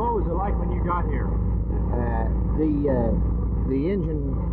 What was it like when you got here? The engine.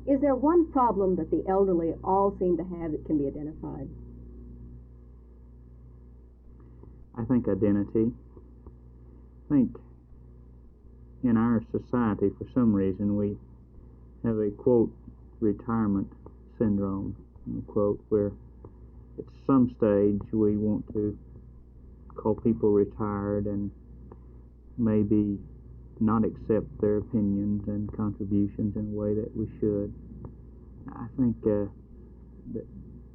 Is there one problem that the elderly all seem to have that can be identified? I think identity. I think in our society, for some reason, we have a, quote, retirement syndrome, quote, where at some stage we want to call people retired and maybe not accept their opinions and contributions in a way that we should. I think that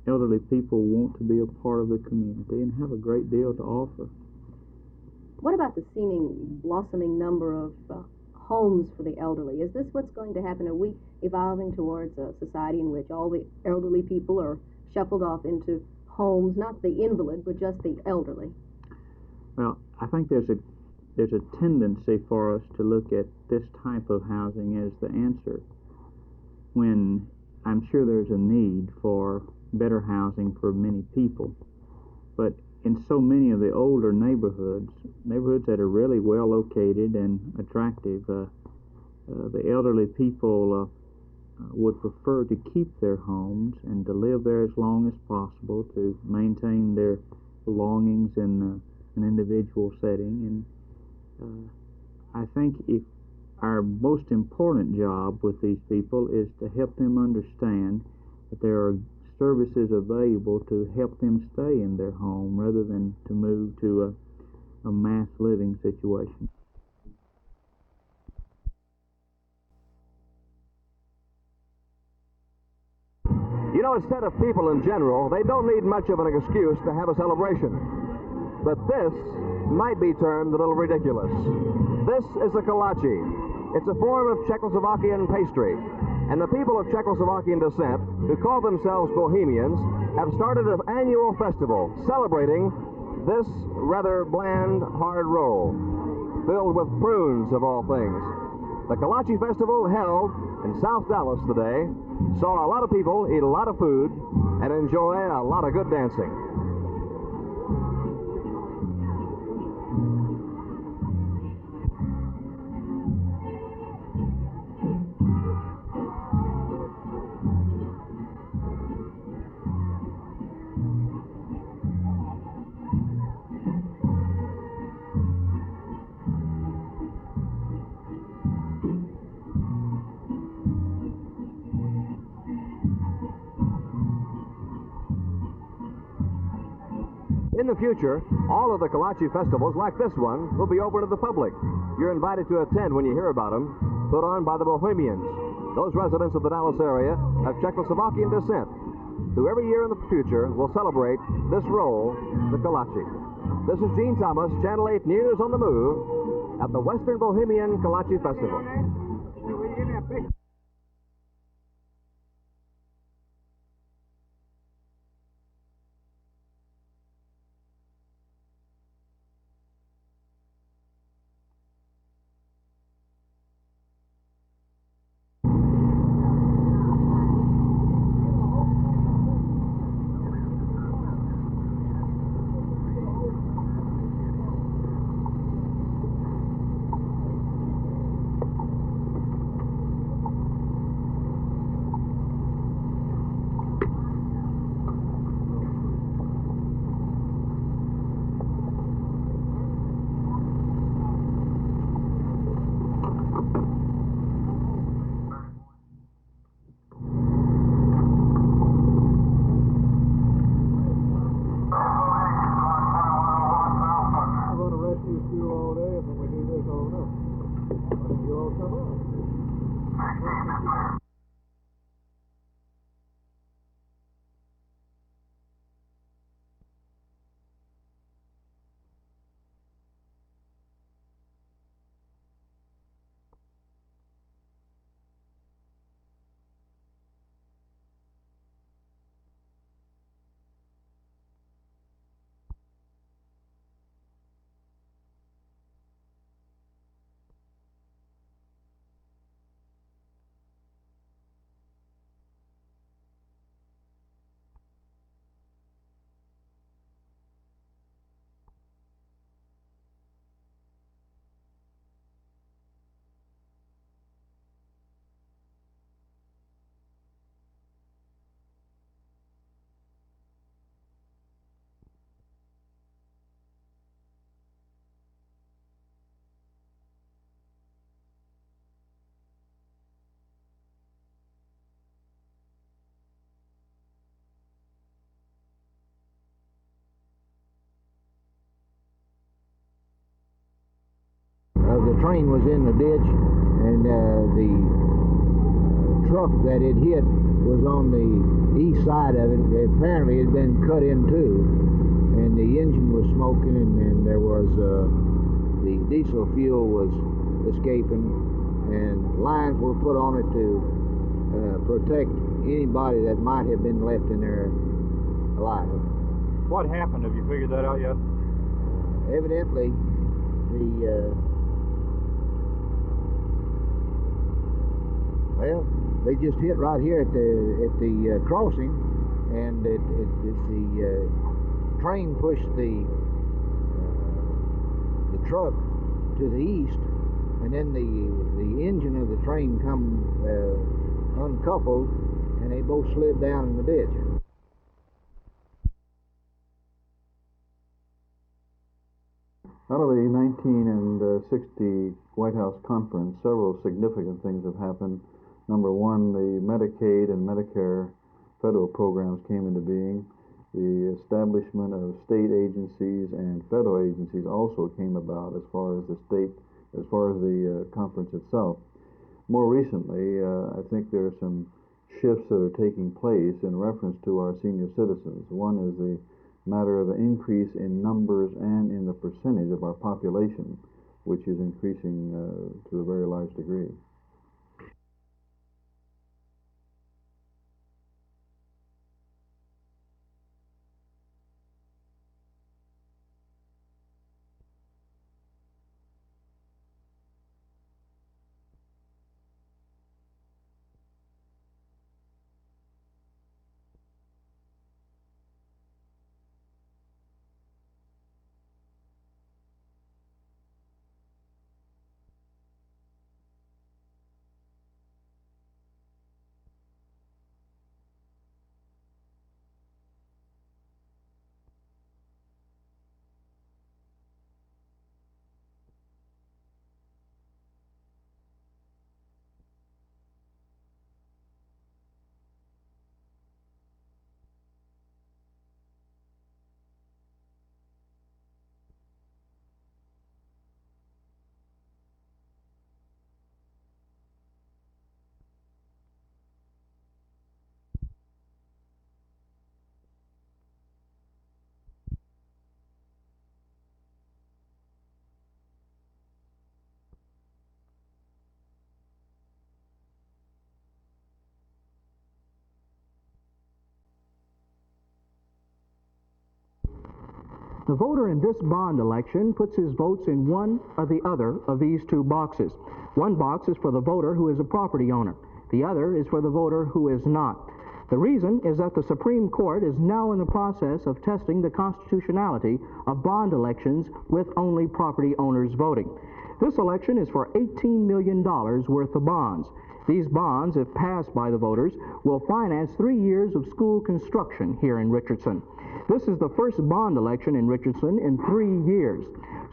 elderly people want to be a part of the community and have a great deal to offer. What about the seeming blossoming number of homes for the elderly? Is this what's going to happen? Are we evolving towards a society in which all the elderly people are shuffled off into homes, not the invalid, but just the elderly? Well, I think there's a tendency for us to look at this type of housing as the answer, when I'm sure there's a need for better housing for many people. But in so many of the older neighborhoods that are really well located and attractive, the elderly people would prefer to keep their homes and to live there as long as possible, to maintain their belongings in an individual setting. And I think if our most important job with these people is to help them understand that there are services available to help them stay in their home rather than to move to a mass living situation. You know, instead of people in general, they don't need much of an excuse to have a celebration. But this might be termed a little ridiculous. This is a kolache. It's a form of Czechoslovakian pastry. And the people of Czechoslovakian descent, who call themselves Bohemians, have started an annual festival celebrating this rather bland, hard roll, filled with prunes of all things. The Kolache Festival, held in South Dallas today, saw a lot of people eat a lot of food and enjoy a lot of good dancing. In the future, all of the Kolache festivals, like this one, will be open to the public. You're invited to attend when you hear about them, put on by the Bohemians, those residents of the Dallas area of Czechoslovakian descent, who every year in the future will celebrate this roll, the Kolache. This is Gene Thomas, Channel 8 News on the Move, at the Western Bohemian Kolache Festival. train was in the ditch, and the truck that it hit was on the east side of it. Apparently it had been cut in two, and the engine was smoking, and there was the diesel fuel was escaping, and lines were put on it to protect anybody that might have been left in there alive. What happened? Have you figured that out yet? Evidently, they just hit right here at the crossing, and the train pushed the truck to the east, and then the engine of the train come uncoupled, and they both slid down in the ditch. Out of the 1960 White House conference, several significant things have happened. Number one, the Medicaid and Medicare federal programs came into being. The establishment of state agencies and federal agencies also came about as far as the conference itself. More recently, I think there are some shifts that are taking place in reference to our senior citizens. One is the matter of an increase in numbers and in the percentage of our population, which is increasing to a very large degree. The voter in this bond election puts his votes in one or the other of these two boxes. One box is for the voter who is a property owner. The other is for the voter who is not. The reason is that the Supreme Court is now in the process of testing the constitutionality of bond elections with only property owners voting. This election is for $18 million worth of bonds. These bonds, if passed by the voters, will finance 3 years of school construction here in Richardson. This is the first bond election in Richardson in 3 years.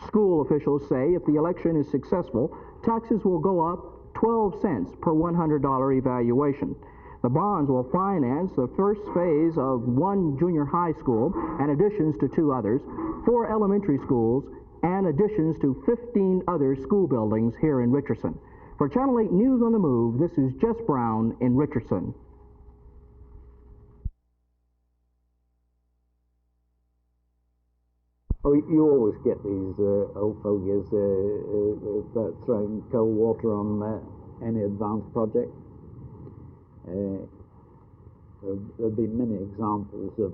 School officials say if the election is successful, taxes will go up 12 cents per $100 evaluation. The bonds will finance the first phase of 1 junior high school and additions to 2 others, 4 elementary schools, and additions to 15 other school buildings here in Richardson. For Channel 8 News on the Move, this is Jess Brown in Richardson. Oh, you always get these old fogies about throwing cold water on any advanced project. There've been many examples of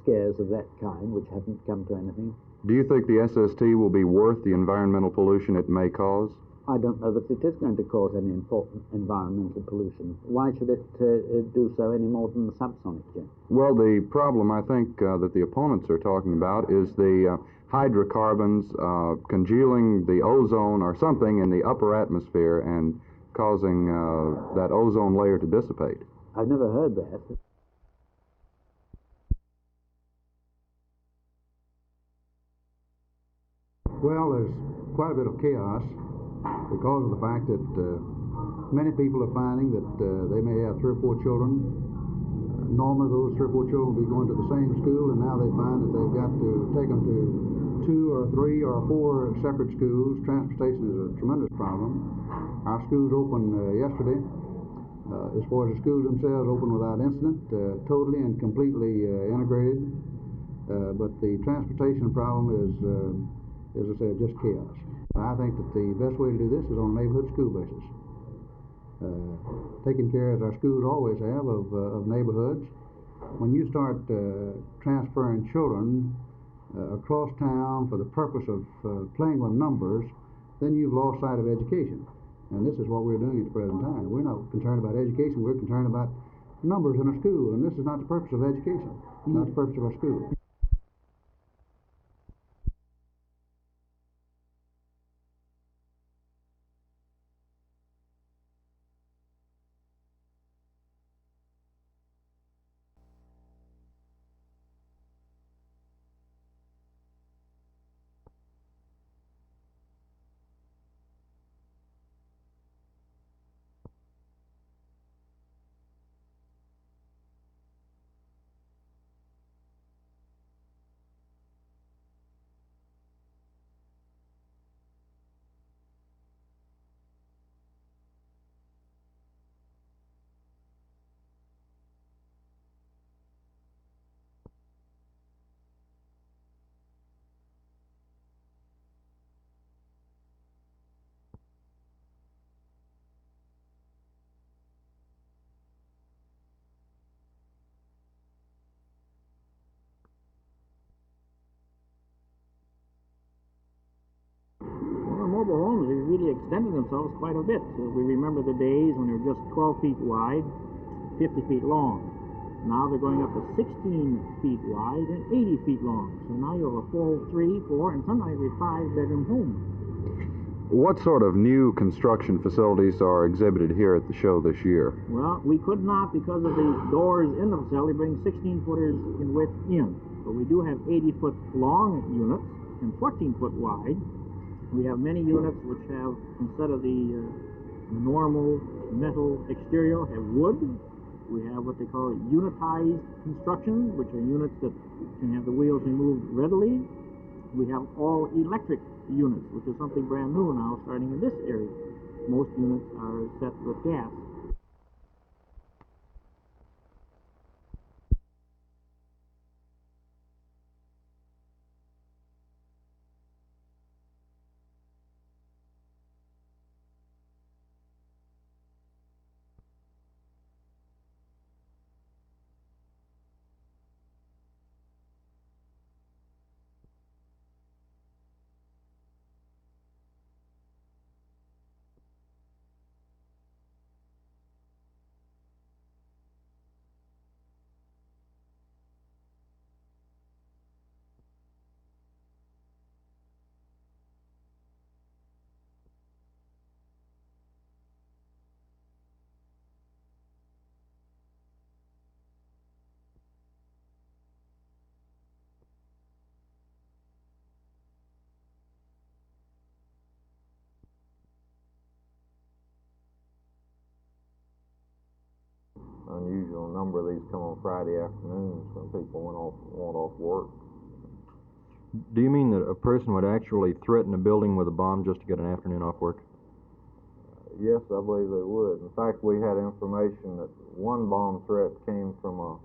scares of that kind which haven't come to anything. Do you think the SST will be worth the environmental pollution it may cause? I don't know that it is going to cause any important environmental pollution. Why should it do so any more than the subsonic jet? Well, the problem I think that the opponents are talking about is the hydrocarbons congealing the ozone or something in the upper atmosphere and causing that ozone layer to dissipate. I've never heard that. Well, there's quite a bit of chaos because of the fact that many people are finding that they may have 3 or 4 children. Normally those 3 or 4 children will be going to the same school, and now they find that they've got to take them to 2 or 3 or 4 separate schools. Transportation is a tremendous problem. Our schools opened yesterday. As far as the schools themselves, open without incident, totally and completely integrated. But the transportation problem is, as I said, just chaos. I think that the best way to do this is on a neighborhood school basis. Taking care, as our schools always have, of neighborhoods. When you start transferring children across town for the purpose of playing with numbers, then you've lost sight of education. And this is what we're doing at the present time. We're not concerned about education, we're concerned about numbers in a school, and this is not the purpose of education, not the purpose of our school. Mobile homes have really extended themselves quite a bit. So we remember the days when they were just 12 feet wide, 50 feet long. Now they're going up to 16 feet wide and 80 feet long. So now you have a full 3, 4, and sometimes a 5-bedroom home. What sort of new construction facilities are exhibited here at the show this year? Well, we could not because of the doors in the facility bring 16-footers in width in. But we do have 80-foot long units and 14-foot wide. We have many units which have, instead of the normal metal exterior, have wood. We have what they call unitized construction, which are units that can have the wheels removed readily. We have all electric units, which is something brand new now starting in this area. Most units are set with gas. Unusual number of these come on Friday afternoons when people want off work. Do you mean that a person would actually threaten a building with a bomb just to get an afternoon off work? Yes, I believe they would. In fact, we had information that one bomb threat came from a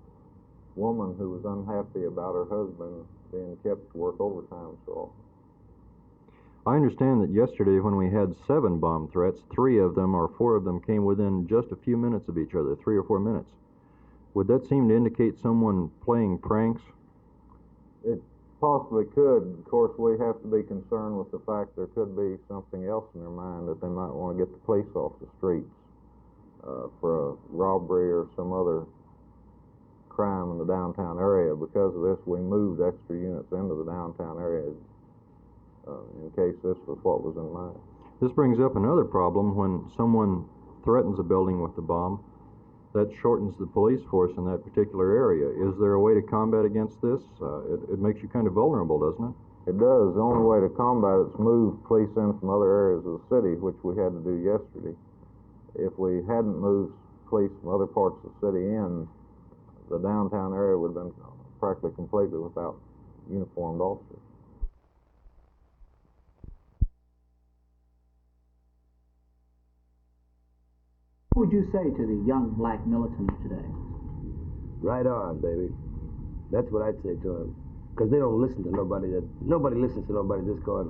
woman who was unhappy about her husband being kept to work overtime so often. I understand that yesterday when we had 7 bomb threats, 3 of them or 4 of them came within just a few minutes of each other, 3 or 4 minutes. Would that seem to indicate someone playing pranks? It possibly could. Of course, we have to be concerned with the fact there could be something else in their mind that they might want to get the police off the streets for a robbery or some other crime in the downtown area. Because of this, we moved extra units into the downtown area in case this was what was in mind. This brings up another problem. When someone threatens a building with a bomb, that shortens the police force in that particular area. Is there a way to combat against this? It makes you kind of vulnerable, doesn't it? It does. The only way to combat it is move police in from other areas of the city, which we had to do yesterday. If we hadn't moved police from other parts of the city in, the downtown area would have been practically completely without uniformed officers. What would you say to the young black militants today? Right on, baby. That's what I'd say to them. Because they don't listen to nobody listens to nobody just going,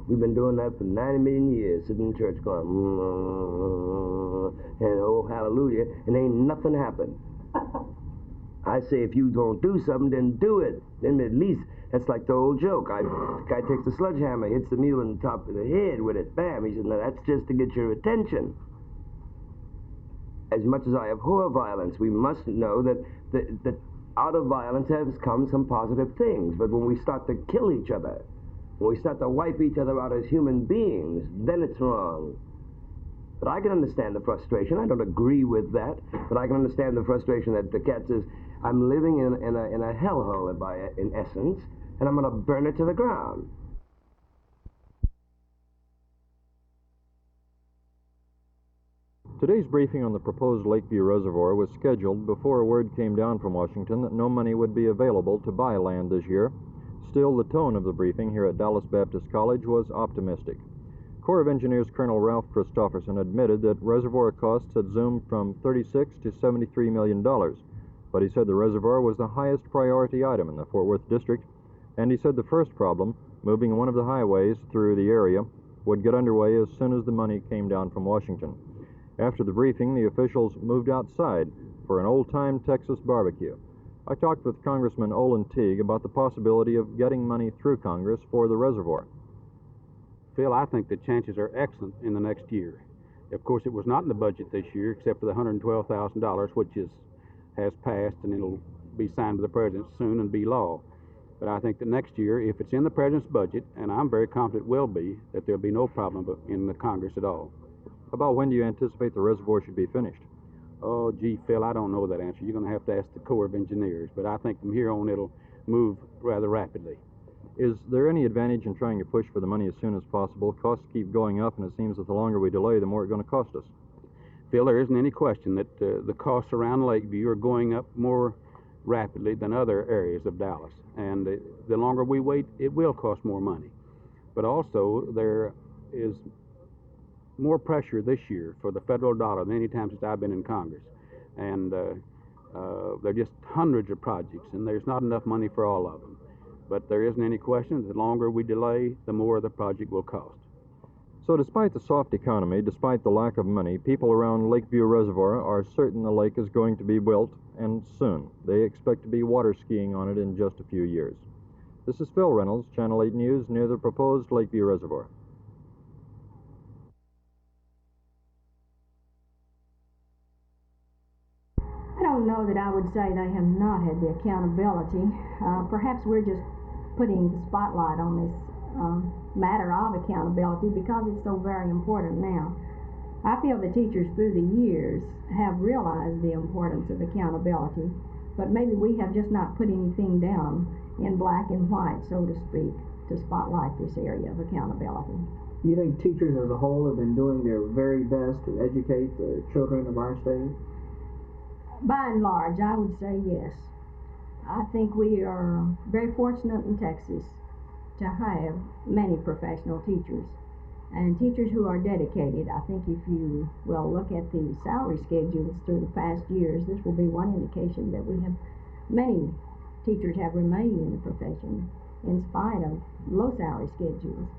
We've been doing that for 90 million years, sitting in church going, and oh, hallelujah, and ain't nothing happened. I say if you don't do something, then do it. Then at least, that's like the old joke. The guy takes the sledgehammer, hits the mule in the top of the head with it, bam. He said, now that's just to get your attention. As much as I abhor violence, we must know that out of violence has come some positive things. But when we start to kill each other, when we start to wipe each other out as human beings, then it's wrong. But I can understand the frustration. I don't agree with that, but I can understand the frustration that the cat says, I'm living in a hellhole in essence, and I'm going to burn it to the ground. Today's briefing on the proposed Lakeview Reservoir was scheduled before word came down from Washington that no money would be available to buy land this year. Still, the tone of the briefing here at Dallas Baptist College was optimistic. Corps of Engineers Colonel Ralph Christofferson admitted that reservoir costs had zoomed from $36 to $73 million, but he said the reservoir was the highest priority item in the Fort Worth district, and he said the first problem, moving one of the highways through the area, would get underway as soon as the money came down from Washington. After the briefing, the officials moved outside for an old-time Texas barbecue. I talked with Congressman Olin Teague about the possibility of getting money through Congress for the reservoir. Phil, I think the chances are excellent in the next year. Of course, it was not in the budget this year, except for the $112,000, which has passed, and it'll be signed by the President soon and be law. But I think that next year, if it's in the President's budget, and I'm very confident it will be, that there'll be no problem in the Congress at all. About when do you anticipate the reservoir should be finished? Oh, gee, Phil, I don't know that answer. You're going to have to ask the Corps of Engineers, but I think from here on it'll move rather rapidly. Is there any advantage in trying to push for the money as soon as possible? Costs keep going up, and it seems that the longer we delay, the more it's going to cost us. Phil, there isn't any question that the costs around Lakeview are going up more rapidly than other areas of Dallas. And the longer we wait, it will cost more money. But also, there is more pressure this year for the federal dollar than any time since I've been in Congress. And there are just hundreds of projects, and there's not enough money for all of them. But there isn't any question that the longer we delay, the more the project will cost. So despite the soft economy, despite the lack of money, people around Lakeview Reservoir are certain the lake is going to be built, and soon. They expect to be water skiing on it in just a few years. This is Phil Reynolds, Channel 8 News, near the proposed Lakeview Reservoir. I don't know that I would say they have not had the accountability. Perhaps we're just putting the spotlight on this matter of accountability because it's so very important now. I feel the teachers through the years have realized the importance of accountability, but maybe we have just not put anything down in black and white, so to speak, to spotlight this area of accountability. Do you think teachers as a whole have been doing their very best to educate the children of our state? By and large, I would say yes. I think we are very fortunate in Texas to have many professional teachers and teachers who are dedicated. I think if you will look at the salary schedules through the past years, this will be one indication that we have many teachers have remained in the profession in spite of low salary schedules.